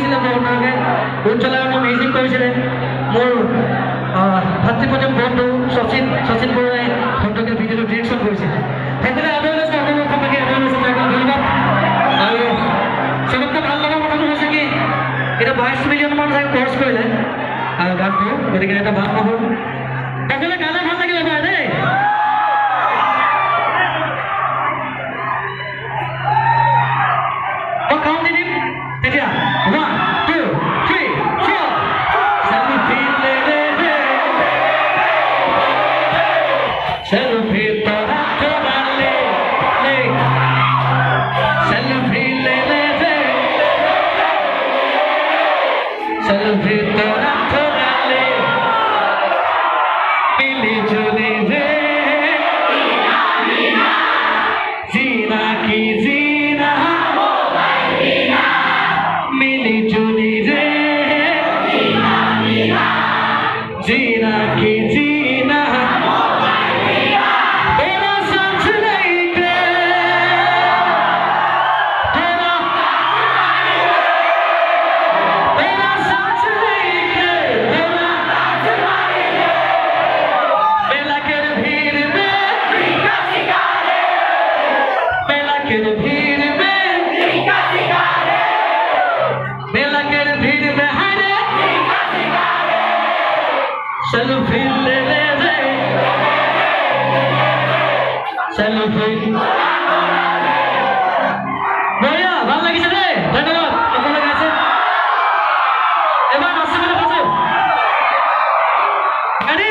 লাগিছিলে আপোনালোকে উজ্জ্বলাৰ মিউজিক কৰিছিলে মোৰ ভাতৃপ্ৰতিম বন্ধু শচীন বৰুৱাই ঘণ্টকে ভিডিঅ'টো ডিৰেকশ্যন কৰিছে সেইকাৰণে আপোনালোকে আপোনালোকে ধন্যবাদ আৰু চবতকৈ ভাল লগা কথাটো হৈছে কি এটা 22 মিলিয়ন মান চাগে খৰচ কৰিলে আৰু গানটো গতিকে এটা ভাল নহ'ল সকলোৱে গালে ভাল লাগিব বাৰু দেই মই কাউণ্ট দি দিম তেতিয়া 1 2 3 4 Selfi Selfi tora tora le Selfi Selfi tora tora le mili juli re Zina ki zina mili juli re Zina ki zina Selfi le le le Selfi Boya ভাল লাগিছে রে ধন্যবাদ আপনাদের কাছে এবার নাচতে বলে বাজো ready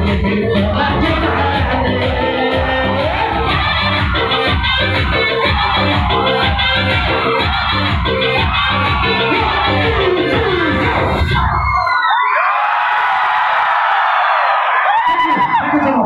Thank you so much.